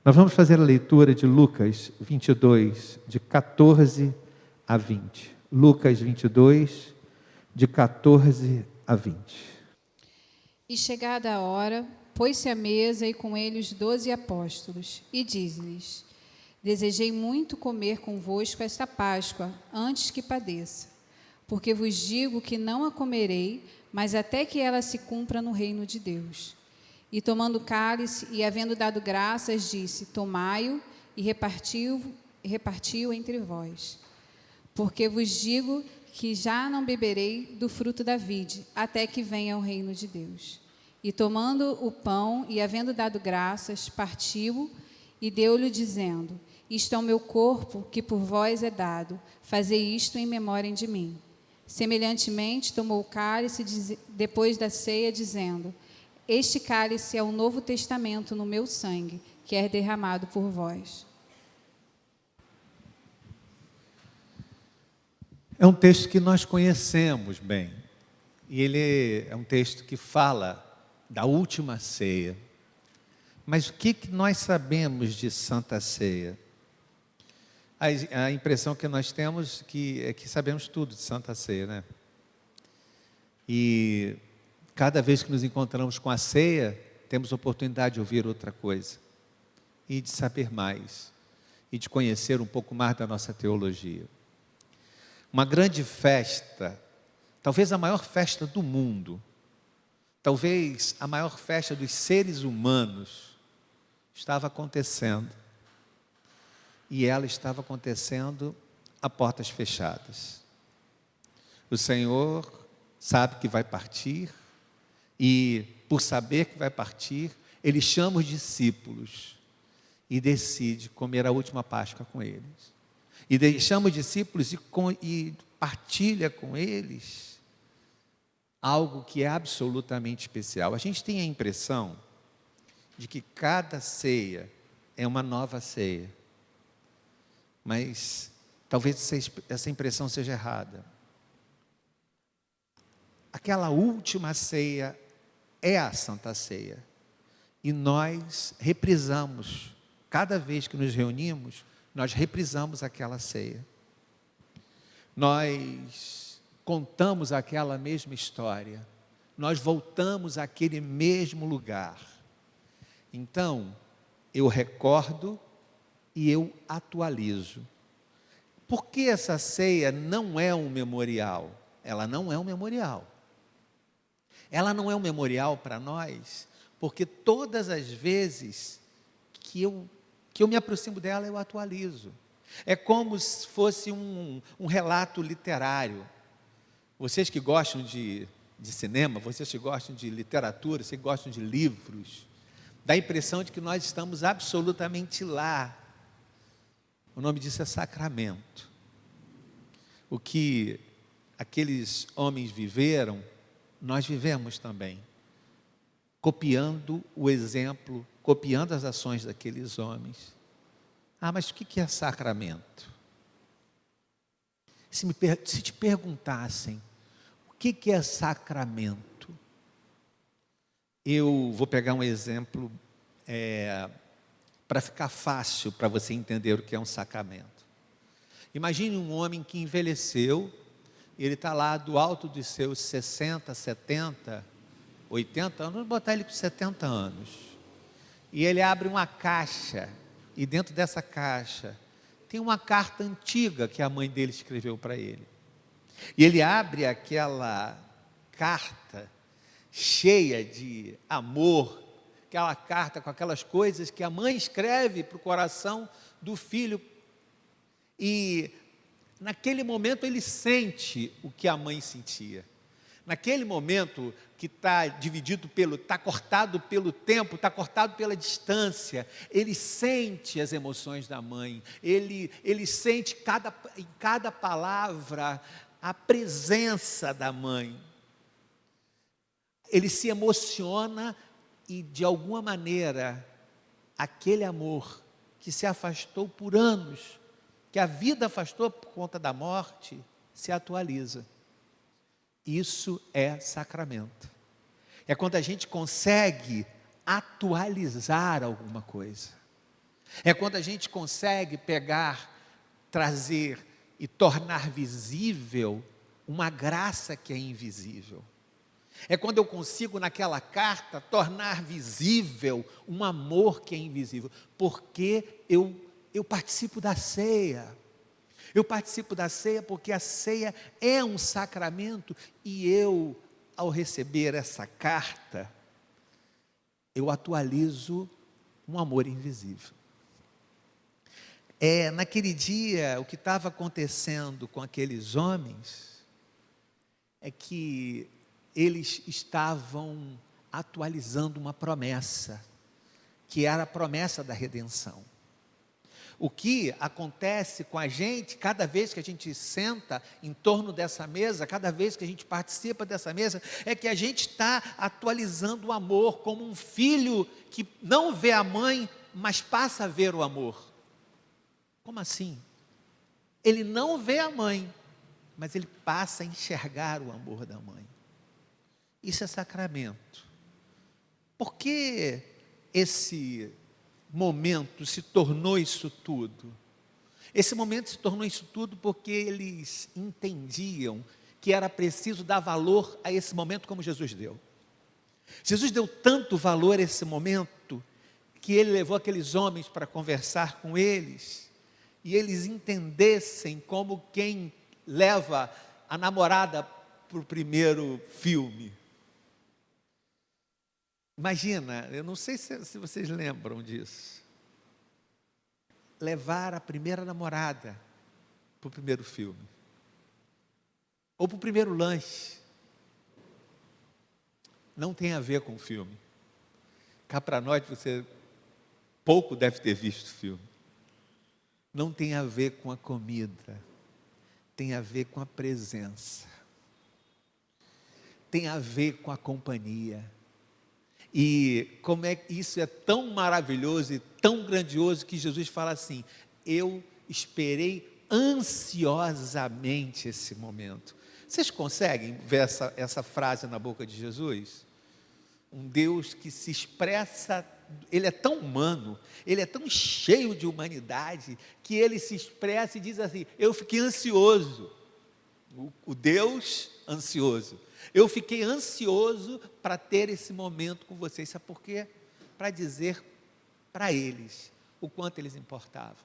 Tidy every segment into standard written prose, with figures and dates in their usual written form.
Nós vamos fazer a leitura de Lucas 22, de 14 a 20. Lucas 22, de 14 a 20. E chegada a hora, pôs-se à mesa e com ele os 12 apóstolos, e diz-lhes: Desejei muito comer convosco esta Páscoa, antes que padeça. Porque vos digo que não a comerei, mas até que ela se cumpra no reino de Deus. E tomando o cálice, e havendo dado graças, disse: Tomai-o, e repartiu entre vós. Porque vos digo que já não beberei do fruto da vide, até que venha o reino de Deus. E tomando o pão, e havendo dado graças, partiu-o, e deu-lhe, dizendo: Isto é o meu corpo, que por vós é dado, fazei isto em memória de mim. Semelhantemente, tomou o cálice depois da ceia, dizendo: Este cálice é o novo testamento no meu sangue, que é derramado por vós. É um texto que nós conhecemos bem. E ele é um texto que fala da última ceia. Mas o que nós sabemos de Santa Ceia? A impressão que nós temos é que sabemos tudo de Santa Ceia, né? E cada vez que nos encontramos com a ceia, temos oportunidade de ouvir outra coisa. E de saber mais. E de conhecer um pouco mais da nossa teologia. Uma grande festa, talvez a maior festa do mundo, talvez a maior festa dos seres humanos, estava acontecendo. E ela estava acontecendo a portas fechadas. O Senhor sabe que vai partir, e por saber que vai partir, Ele chama os discípulos e decide comer a última Páscoa com eles. E chama os discípulos e partilha com eles algo que é absolutamente especial. A gente tem a impressão de que cada ceia é uma nova ceia. Mas talvez essa impressão seja errada. Aquela última ceia é a Santa Ceia. E nós reprisamos, cada vez que nos reunimos, nós reprisamos aquela ceia. Nós contamos aquela mesma história. Nós voltamos àquele mesmo lugar. Então, eu recordo e eu atualizo. Por que essa ceia não é um memorial? Ela não é um memorial. Ela não é um memorial para nós, porque todas as vezes que eu me aproximo dela, eu atualizo. É como se fosse um relato literário. Vocês que gostam de cinema, vocês que gostam de literatura, vocês que gostam de livros, dá a impressão de que nós estamos absolutamente lá. O nome disso é sacramento. O que aqueles homens viveram, nós vivemos também. Copiando o exemplo, copiando as ações daqueles homens. Ah, mas o que é sacramento? Se te perguntassem, o que é sacramento? Eu vou pegar um exemplo para ficar fácil para você entender o que é um sacramento. Imagine um homem que envelheceu, ele está lá do alto dos seus 60, 70, 80 anos, vamos botar ele com 70 anos. E ele abre uma caixa, e dentro dessa caixa tem uma carta antiga que a mãe dele escreveu para ele. E ele abre aquela carta cheia de amor, aquela carta com aquelas coisas que a mãe escreve para o coração do filho. E naquele momento ele sente o que a mãe sentia. Naquele momento que está dividido está cortado pelo tempo, está cortado pela distância, ele sente as emoções da mãe, ele sente em cada palavra a presença da mãe. Ele se emociona e, de alguma maneira, aquele amor que se afastou por anos, que a vida afastou por conta da morte, se atualiza. Isso é sacramento. É quando a gente consegue atualizar alguma coisa. É quando a gente consegue pegar, trazer e tornar visível uma graça que é invisível. É quando eu consigo naquela carta tornar visível um amor que é invisível, porque eu participo da ceia. Eu participo da ceia porque a ceia é um sacramento e eu, ao receber essa carta, eu atualizo um amor invisível. Naquele dia, o que estava acontecendo com aqueles homens é que eles estavam atualizando uma promessa, que era a promessa da redenção. O que acontece com a gente, cada vez que a gente senta em torno dessa mesa, cada vez que a gente participa dessa mesa, é que a gente está atualizando o amor, como um filho que não vê a mãe, mas passa a ver o amor. Como assim? Ele não vê a mãe, mas ele passa a enxergar o amor da mãe. Isso é sacramento. Por que esse momento se tornou isso tudo? Esse momento se tornou isso tudo porque eles entendiam que era preciso dar valor a esse momento como Jesus deu. Jesus deu tanto valor a esse momento que ele levou aqueles homens para conversar com eles e eles entendessem como quem leva a namorada para o primeiro filme. Imagina, eu não sei se vocês lembram disso. Levar a primeira namorada para o primeiro filme. Ou para o primeiro lanche. Não tem a ver com o filme. Cá para nós, você pouco deve ter visto o filme. Não tem a ver com a comida. Tem a ver com a presença. Tem a ver com a companhia. E como é que isso é tão maravilhoso e tão grandioso que Jesus fala assim: eu esperei ansiosamente esse momento. Vocês conseguem ver essa frase na boca de Jesus? Um Deus que se expressa, ele é tão humano, ele é tão cheio de humanidade, que ele se expressa e diz assim: eu fiquei ansioso. O Deus ansioso. Eu fiquei ansioso para ter esse momento com vocês. Sabe por quê? Para dizer para eles o quanto eles importavam.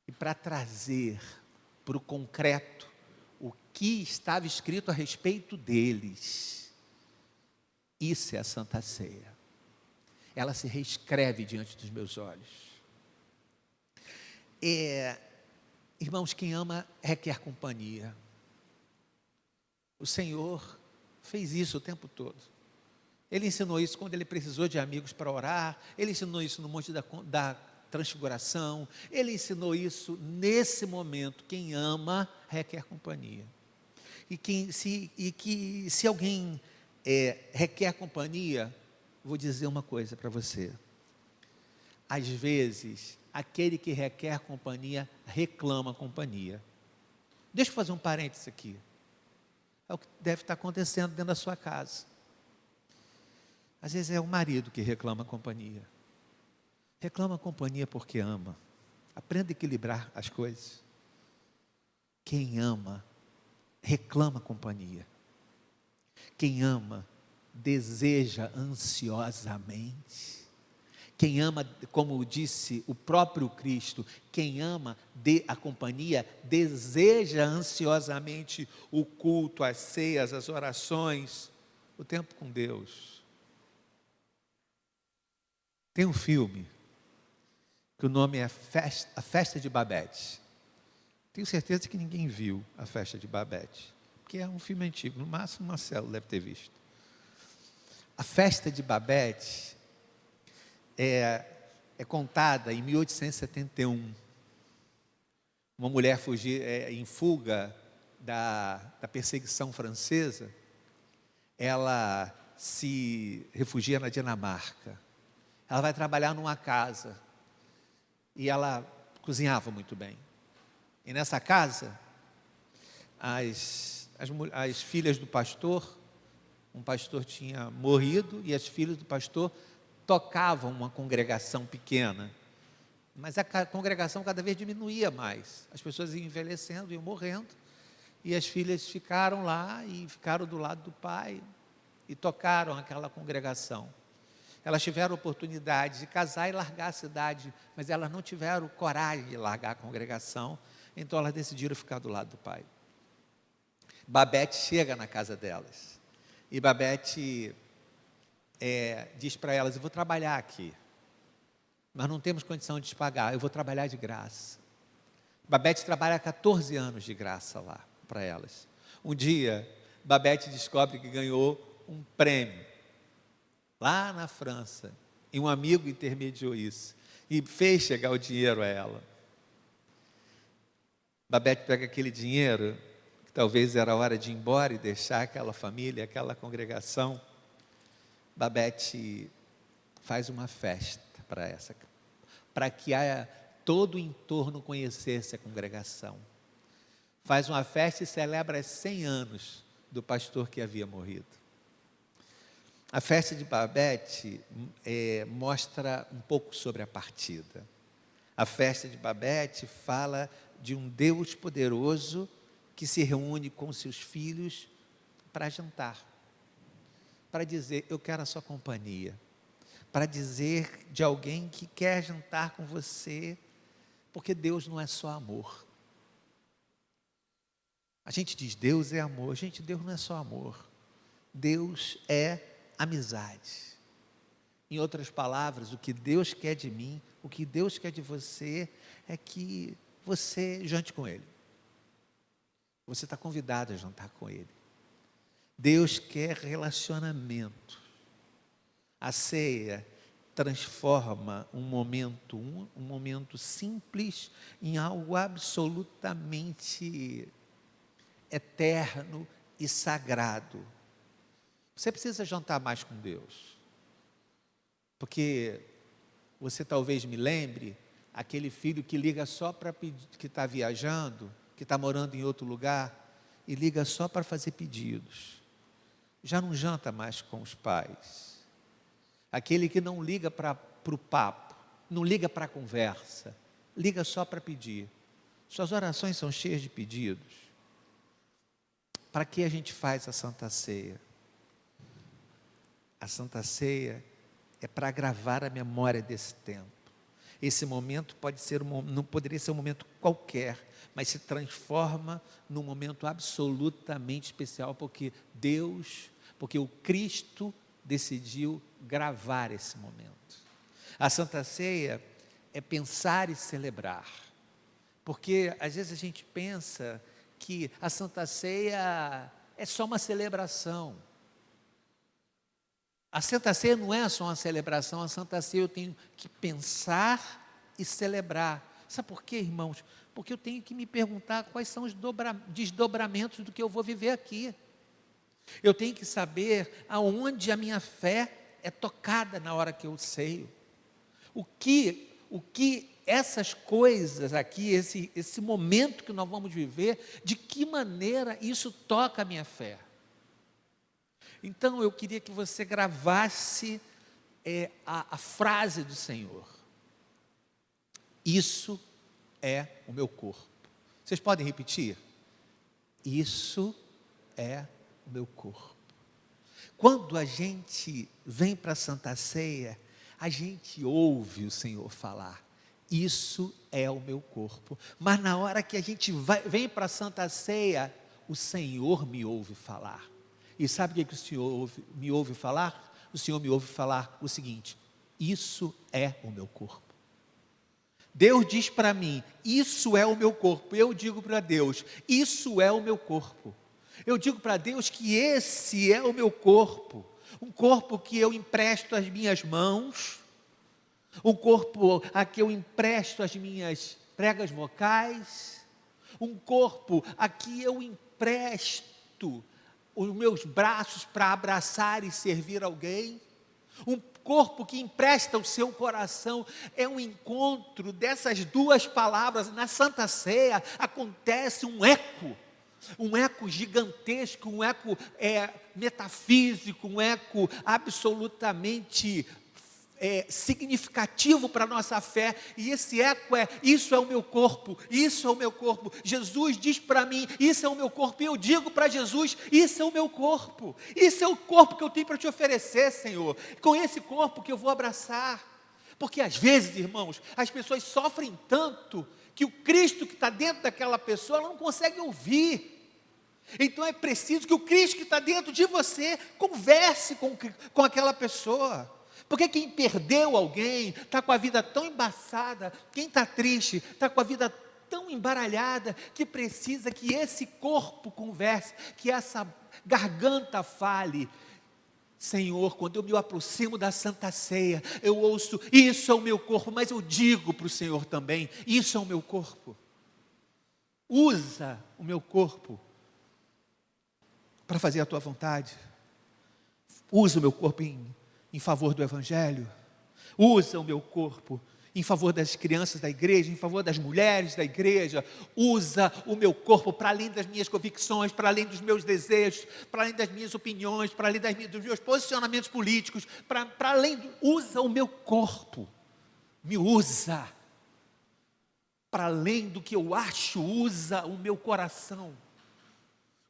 E para trazer para o concreto o que estava escrito a respeito deles. Isso é a Santa Ceia. Ela se reescreve diante dos meus olhos. Irmãos, quem ama requer companhia. O Senhor fez isso o tempo todo. Ele ensinou isso quando ele precisou de amigos para orar. Ele ensinou isso no Monte da Transfiguração. Ele ensinou isso nesse momento. Quem ama requer companhia. E se alguém requer companhia, vou dizer uma coisa para você. Às vezes, aquele que requer companhia reclama companhia. Deixa eu fazer um parênteses aqui. É o que deve estar acontecendo dentro da sua casa. Às vezes é o marido que reclama companhia. Reclama companhia porque ama. Aprenda a equilibrar as coisas. Quem ama, reclama companhia. Quem ama, deseja ansiosamente. Quem ama, como disse o próprio Cristo, quem ama a companhia, deseja ansiosamente o culto, as ceias, as orações, o tempo com Deus. Tem um filme, que o nome é A Festa de Babette. Tenho certeza que ninguém viu A Festa de Babette, porque é um filme antigo, no máximo Marcelo deve ter visto. A Festa de Babette é contada em 1871. Uma mulher em fuga da perseguição francesa, ela se refugia na Dinamarca. Ela vai trabalhar numa casa e ela cozinhava muito bem. E nessa casa, as filhas do pastor, um pastor tinha morrido e as filhas do pastor tocavam uma congregação pequena. Mas a congregação cada vez diminuía mais. As pessoas iam envelhecendo, iam morrendo, e as filhas ficaram lá e ficaram do lado do pai e tocaram aquela congregação. Elas tiveram oportunidade de casar e largar a cidade, mas elas não tiveram coragem de largar a congregação, então elas decidiram ficar do lado do pai. Babete chega na casa delas, e Babete diz para elas: eu vou trabalhar aqui, mas não temos condição de te pagar, eu vou trabalhar de graça. Babete trabalha 14 anos de graça lá para elas. Um dia, Babete descobre que ganhou um prêmio lá na França, e um amigo intermediou isso, e fez chegar o dinheiro a ela. Babete pega aquele dinheiro, que talvez era a hora de ir embora e deixar aquela família, aquela congregação. Babete faz uma festa para que todo o entorno conhecesse a congregação. Faz uma festa e celebra 100 anos do pastor que havia morrido. A festa de Babete mostra um pouco sobre a partida. A festa de Babete fala de um Deus poderoso que se reúne com seus filhos para jantar, para dizer: eu quero a sua companhia, para dizer de alguém que quer jantar com você, porque Deus não é só amor. A gente diz Deus é amor. Gente, Deus não é só amor, Deus é amizade. Em outras palavras, o que Deus quer de mim, o que Deus quer de você, é que você jante com Ele. Você está convidado a jantar com Ele. Deus quer relacionamento. A ceia transforma um momento simples em algo absolutamente eterno e sagrado. Você precisa jantar mais com Deus, porque você talvez me lembre aquele filho que liga só para pedir, que está viajando, que está morando em outro lugar, e liga só para fazer pedidos. Já não janta mais com os pais. Aquele que não liga para o papo, não liga para a conversa, liga só para pedir. Suas orações são cheias de pedidos. Para que a gente faz a Santa Ceia? A Santa Ceia é para gravar a memória desse tempo. Esse momento não poderia ser um momento qualquer, mas se transforma num momento absolutamente especial, porque o Cristo decidiu gravar esse momento. A Santa Ceia é pensar e celebrar, porque às vezes a gente pensa que a Santa Ceia é só uma celebração. A Santa Ceia não é só uma celebração, a Santa Ceia eu tenho que pensar e celebrar. Sabe por quê, irmãos? Porque eu tenho que me perguntar quais são os desdobramentos do que eu vou viver aqui. Eu tenho que saber aonde a minha fé é tocada na hora que eu ceio. O que essas coisas aqui, esse momento que nós vamos viver, de que maneira isso toca a minha fé. Então eu queria que você gravasse a frase do Senhor: isso é o meu corpo. Vocês podem repetir? Isso é o meu corpo. Quando a gente vem para a Santa Ceia, a gente ouve o Senhor falar: isso é o meu corpo. Mas na hora que a gente vem para a Santa Ceia, o Senhor me ouve falar. E sabe o que o Senhor me ouve falar? O Senhor me ouve falar o seguinte: isso é o meu corpo. Deus diz para mim: isso é o meu corpo. Eu digo para Deus: isso é o meu corpo. Eu digo para Deus que esse é o meu corpo. Um corpo que eu empresto às minhas mãos, um corpo a que eu empresto as minhas pregas vocais, um corpo a que eu empresto os meus braços para abraçar e servir alguém, um corpo que empresta o seu coração. É um encontro dessas duas palavras. Na Santa Ceia acontece um eco gigantesco, um eco metafísico, um eco absolutamente significativo para a nossa fé, e esse eco isso é o meu corpo, isso é o meu corpo. Jesus diz para mim, isso é o meu corpo, e eu digo para Jesus, isso é o meu corpo, isso é o corpo que eu tenho para te oferecer, Senhor, com esse corpo que eu vou abraçar. Porque às vezes, irmãos, as pessoas sofrem tanto, que o Cristo que está dentro daquela pessoa, ela não consegue ouvir. Então é preciso que o Cristo que está dentro de você, converse com aquela pessoa. Porque quem perdeu alguém, está com a vida tão embaçada, quem está triste, está com a vida tão embaralhada, que precisa que esse corpo converse, que essa garganta fale. Senhor, quando eu me aproximo da Santa Ceia, eu ouço, isso é o meu corpo, mas eu digo para o Senhor também, isso é o meu corpo. Usa o meu corpo para fazer a tua vontade. Usa o meu corpo em favor do Evangelho. Usa o meu corpo em favor das crianças da igreja, em favor das mulheres da igreja. Usa o meu corpo para além das minhas convicções, para além dos meus desejos, para além das minhas opiniões, para além dos meus posicionamentos políticos, para além, usa o meu corpo, me usa, para além do que eu acho, usa o meu coração,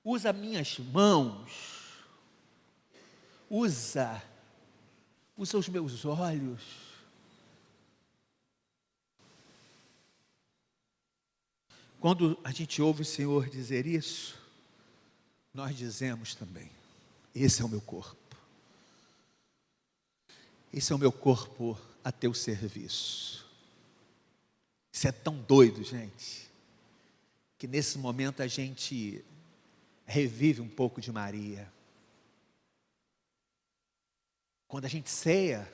usa minhas mãos, usa os meus olhos. Quando a gente ouve o Senhor dizer isso, nós dizemos também, esse é o meu corpo. Esse é o meu corpo a teu serviço. Isso é tão doido, gente, que nesse momento a gente revive um pouco de Maria. Quando a gente ceia,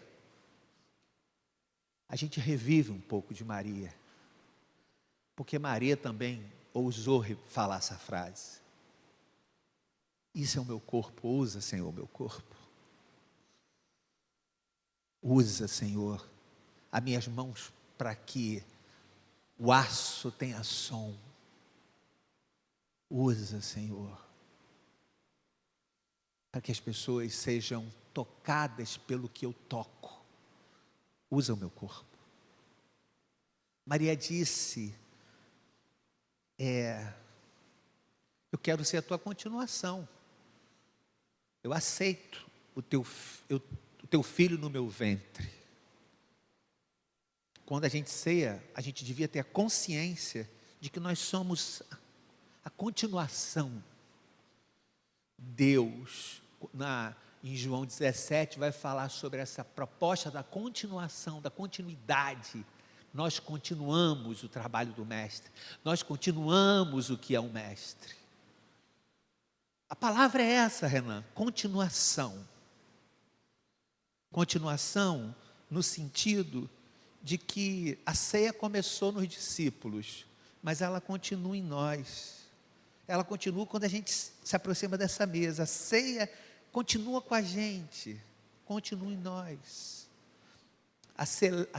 a gente revive um pouco de Maria. Porque Maria também ousou falar essa frase. Isso é o meu corpo, usa, Senhor, o meu corpo. Usa, Senhor, as minhas mãos para que o aço tenha som. Usa, Senhor, para que as pessoas sejam tocadas pelo que eu toco. Usa o meu corpo. Maria disse, eu quero ser a tua continuação. Eu aceito o teu filho no meu ventre. Quando a gente ceia, a gente devia ter a consciência de que nós somos a continuação. Deus, em João 17, vai falar sobre essa proposta da continuação, da continuidade. Nós continuamos o trabalho do mestre, nós continuamos o que é um mestre. A palavra é essa, Renan, continuação. Continuação no sentido de que a ceia começou nos discípulos, mas ela continua em nós. Ela continua quando a gente se aproxima dessa mesa. A ceia continua com a gente, continua em nós. A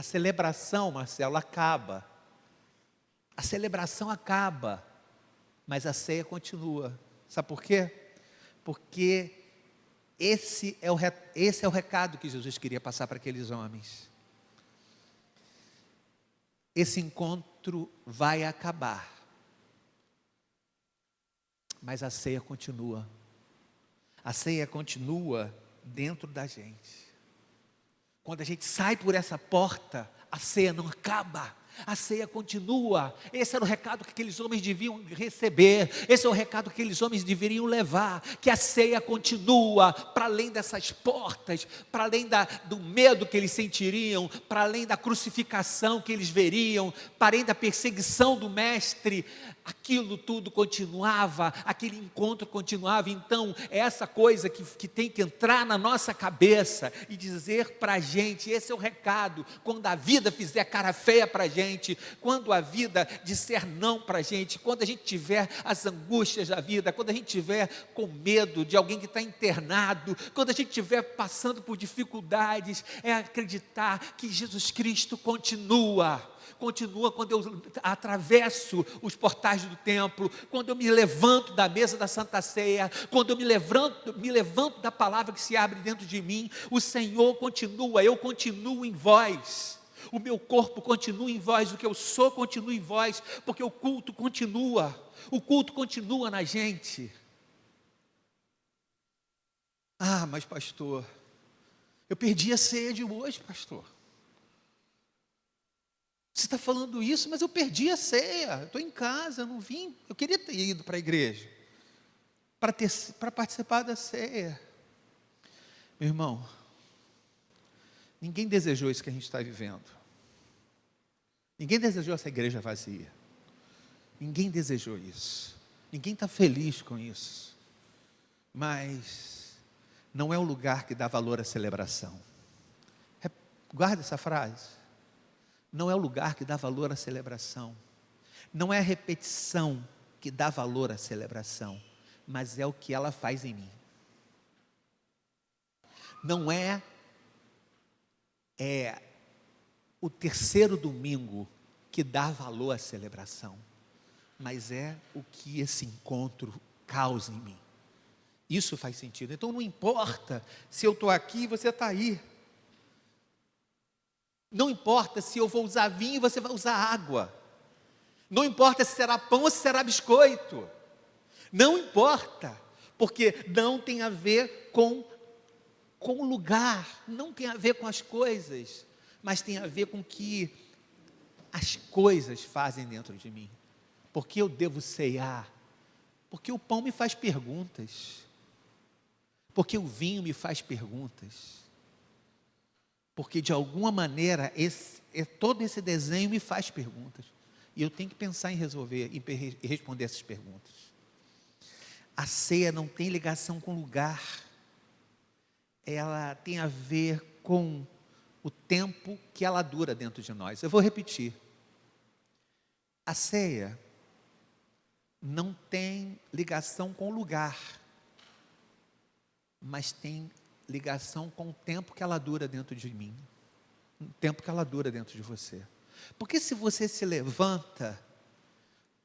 celebração, Marcelo, acaba. A celebração acaba, mas a ceia continua. Sabe por quê? Porque esse é o recado que Jesus queria passar para aqueles homens. Esse encontro vai acabar, mas a ceia continua. A ceia continua dentro da gente. Quando a gente sai por essa porta, a ceia não acaba, a ceia continua. Esse era o recado que aqueles homens deviam receber, esse é o recado que aqueles homens deveriam levar, que a ceia continua, para além dessas portas, para além do medo que eles sentiriam, para além da crucificação que eles veriam, para além da perseguição do mestre, aquilo tudo continuava, aquele encontro continuava. Então, é essa coisa que tem que entrar na nossa cabeça e dizer para a gente, esse é o recado, quando a vida fizer cara feia para a gente, gente, quando a vida disser não para a gente, quando a gente tiver as angústias da vida, quando a gente tiver com medo de alguém que está internado, quando a gente estiver passando por dificuldades, é acreditar que Jesus Cristo continua quando eu atravesso os portais do templo, quando eu me levanto da mesa da Santa Ceia, quando eu me levanto da palavra que se abre dentro de mim, o Senhor continua, eu continuo em vós, o meu corpo continua em vós, o que eu sou continua em vós, porque o culto continua na gente. Ah, mas pastor, eu perdi a ceia de hoje, pastor. Você está falando isso, mas eu perdi a ceia, estou em casa, eu não vim, eu queria ter ido para a igreja, para participar da ceia. Meu irmão, ninguém desejou isso que a gente está vivendo, ninguém desejou essa igreja vazia, ninguém desejou isso, ninguém está feliz com isso, mas não é o lugar que dá valor à celebração. Guarda essa frase. Não é o lugar que dá valor à celebração, não é a repetição que dá valor à celebração, mas é o que ela faz em mim. Não é o terceiro domingo que dá valor à celebração, mas é o que esse encontro causa em mim. Isso faz sentido. Então não importa se eu estou aqui e você está aí. Não importa se eu vou usar vinho e você vai usar água. Não importa se será pão ou se será biscoito. Não importa, porque não tem a ver com o lugar, não tem a ver com as coisas, mas tem a ver com o que as coisas fazem dentro de mim. Porque eu devo ceiar, porque o pão me faz perguntas, porque o vinho me faz perguntas. Porque de alguma maneira, todo esse desenho me faz perguntas. E eu tenho que pensar em resolver e responder essas perguntas. A ceia não tem ligação com lugar. Ela tem a ver com o tempo que ela dura dentro de nós. Eu vou repetir. A ceia não tem ligação com lugar, mas tem ligação com o tempo que ela dura dentro de mim, o tempo que ela dura dentro de você. Porque se você se levanta,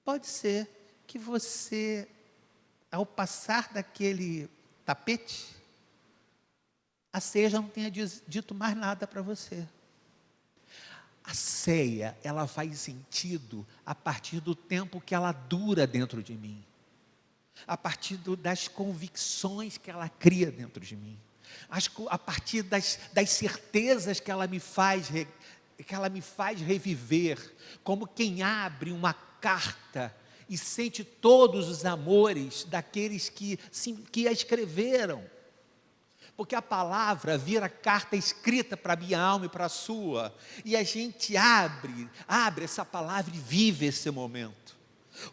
pode ser que você, ao passar daquele tapete, a ceia já não tenha dito mais nada para você. A ceia, ela faz sentido a partir do tempo que ela dura dentro de mim, a partir das convicções que ela cria dentro de mim, a partir das certezas que ela me faz reviver, como quem abre uma carta e sente todos os amores daqueles que a escreveram, porque a palavra vira carta escrita para a minha alma e para a sua, e a gente abre essa palavra e vive esse momento.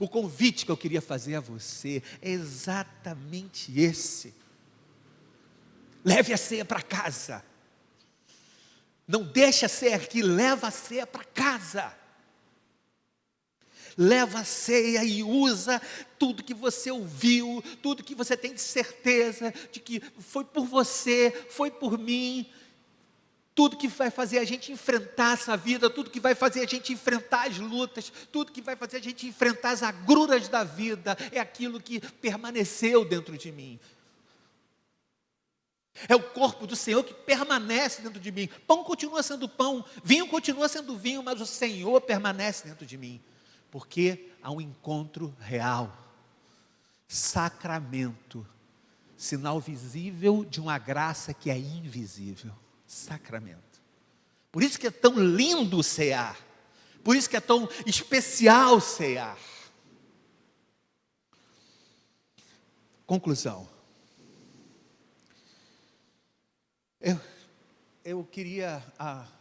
O convite que eu queria fazer a você é exatamente esse. Leve a ceia para casa. Não deixa a ceia aqui, leva a ceia para casa. Leva a ceia e usa tudo que você ouviu, tudo que você tem de certeza de que foi por você, foi por mim. Tudo que vai fazer a gente enfrentar essa vida, tudo que vai fazer a gente enfrentar as lutas, tudo que vai fazer a gente enfrentar as agruras da vida, é aquilo que permaneceu dentro de mim. É o corpo do Senhor que permanece dentro de mim. Pão continua sendo pão, vinho continua sendo vinho, mas o Senhor permanece dentro de mim. Porque há um encontro real, sacramento, sinal visível de uma graça que é invisível. Sacramento. Por isso que é tão lindo cear. Por isso que é tão especial cear. Conclusão. Eu queria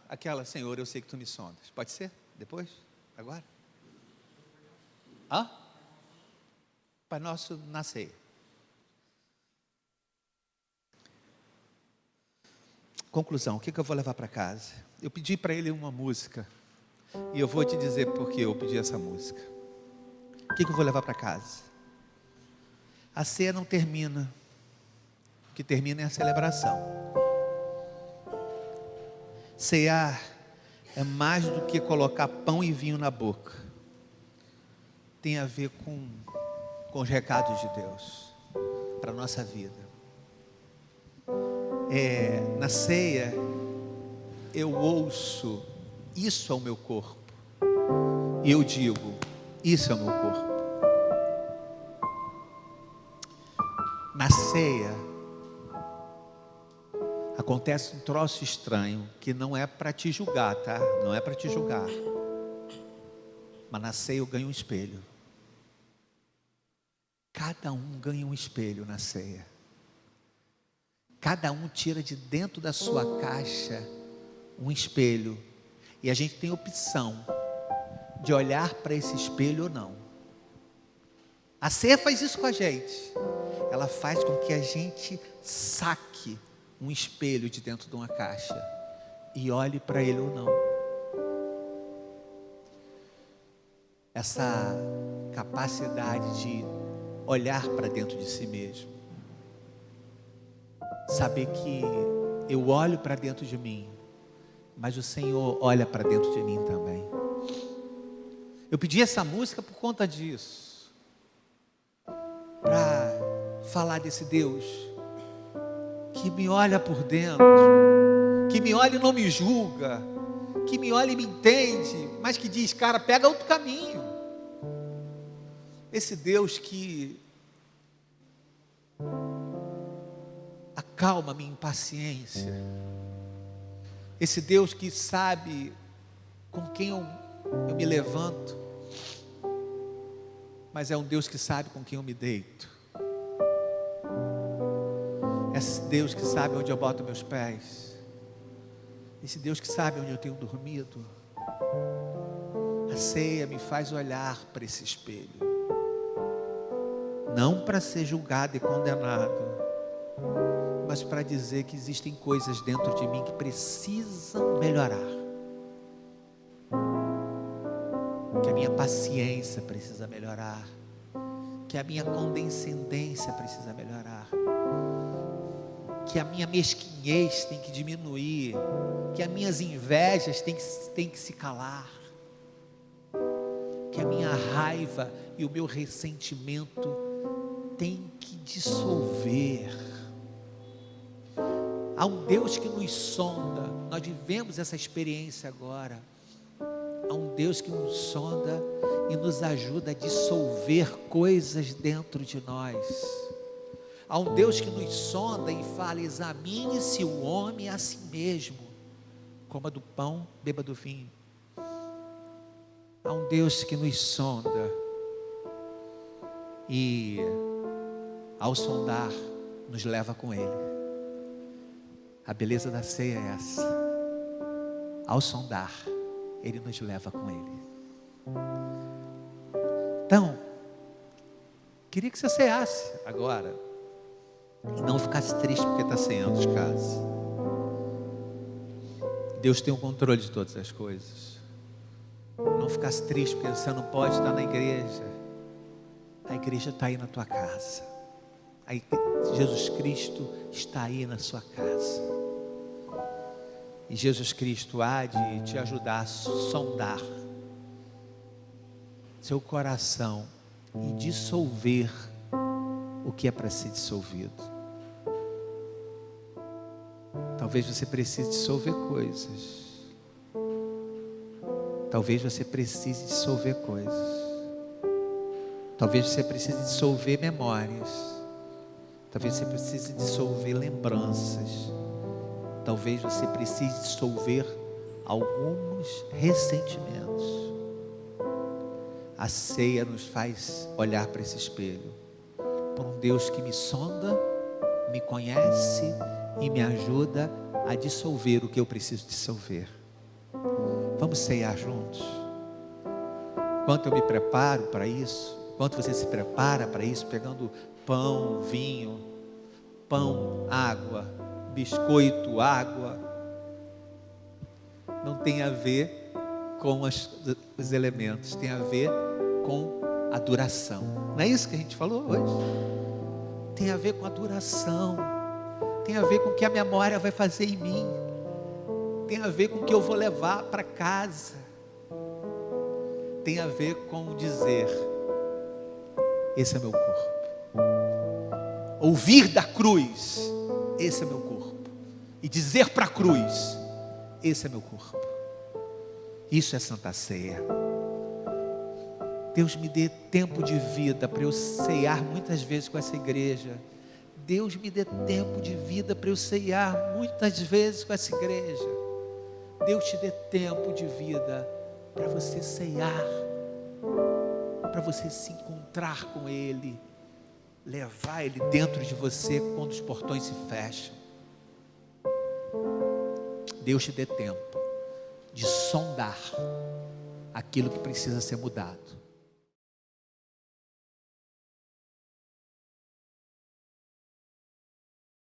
aquela senhora, eu sei que tu me sondas. Pode ser? Depois? Agora? Pai Nosso na ceia. Conclusão, o que eu vou levar para casa? Eu pedi para ele uma música E eu vou te dizer por que eu pedi essa música. O que eu vou levar para casa? A ceia não termina. O que termina é a celebração. Cear é mais do que colocar pão e vinho na boca. Tem a ver com os recados de Deus para a nossa vida. Na ceia, eu ouço, isso é o meu corpo. E eu digo, isso é o meu corpo. Na ceia, acontece um troço estranho, que não é para te julgar, tá? Não é para te julgar. Mas na ceia eu ganho um espelho. Cada um ganha um espelho na ceia. Cada um tira de dentro da sua caixa um espelho. E a gente tem opção de olhar para esse espelho ou não. A ceia faz isso com a gente. Ela faz com que a gente saque um espelho de dentro de uma caixa e olhe para ele ou não. Essa capacidade de olhar para dentro de si mesmo, saber que eu olho para dentro de mim, mas o Senhor olha para dentro de mim também. Eu pedi essa música por conta disso, para falar desse Deus que me olha por dentro, que me olha e não me julga, que me olha e me entende, mas que diz, cara, pega outro caminho. Esse Deus que acalma minha impaciência, esse Deus que sabe com quem eu me levanto, mas é um Deus que sabe com quem eu me deito. Esse Deus que sabe onde eu boto meus pés. Esse Deus que sabe onde eu tenho dormido. A ceia me faz olhar para esse espelho. Não para ser julgado e condenado, mas para dizer que existem coisas dentro de mim que precisam melhorar. Que a minha paciência precisa melhorar. Que a minha condescendência precisa melhorar. Que a minha mesquinhez tem que diminuir. Que as minhas invejas tem que se calar. Que a minha raiva e o meu ressentimento tem que dissolver. Há um Deus que nos sonda. Nós vivemos essa experiência agora. Há um Deus que nos sonda e nos ajuda a dissolver coisas dentro de nós. Há um Deus que nos sonda e fala, examine-se o homem a si mesmo, coma do pão, beba do vinho. Há um Deus que nos sonda e ao sondar nos leva com Ele. A beleza da ceia é essa. Ao sondar, Ele nos leva com Ele. Então, queria que você ceasse agora e não ficasse triste porque está ceando de casa. Deus tem o controle de todas as coisas. Não ficasse triste porque você não pode estar na igreja. A igreja está aí na tua casa. Jesus Cristo está aí na sua casa. E Jesus Cristo há de te ajudar a sondar seu coração e dissolver o que é para ser dissolvido. Talvez você precise dissolver coisas. Talvez você precise dissolver coisas. Talvez você precise dissolver memórias. Talvez você precise dissolver lembranças. Talvez você precise dissolver alguns ressentimentos. A ceia nos faz olhar para esse espelho, por um Deus que me sonda, me conhece e me ajuda a dissolver o que eu preciso dissolver. Vamos ceiar juntos? Enquanto eu me preparo para isso, enquanto você se prepara para isso, pegando pão, vinho, pão, água, biscoito, água, não tem a ver com os elementos, tem a ver com a duração. Não é isso que a gente falou hoje? Tem a ver com a duração, tem a ver com o que a memória vai fazer em mim, tem a ver com o que eu vou levar para casa, tem a ver com dizer: esse é meu corpo. Ouvir da cruz: esse é meu corpo. E dizer para a cruz: esse é meu corpo. Isso é Santa Ceia. Deus me dê tempo de vida para eu ceiar muitas vezes com essa igreja. Deus me dê tempo de vida para eu ceiar muitas vezes com essa igreja. Deus te dê tempo de vida para você ceiar, para você se encontrar com Ele, levar Ele dentro de você quando os portões se fecham. Deus te dê tempo de sondar aquilo que precisa ser mudado.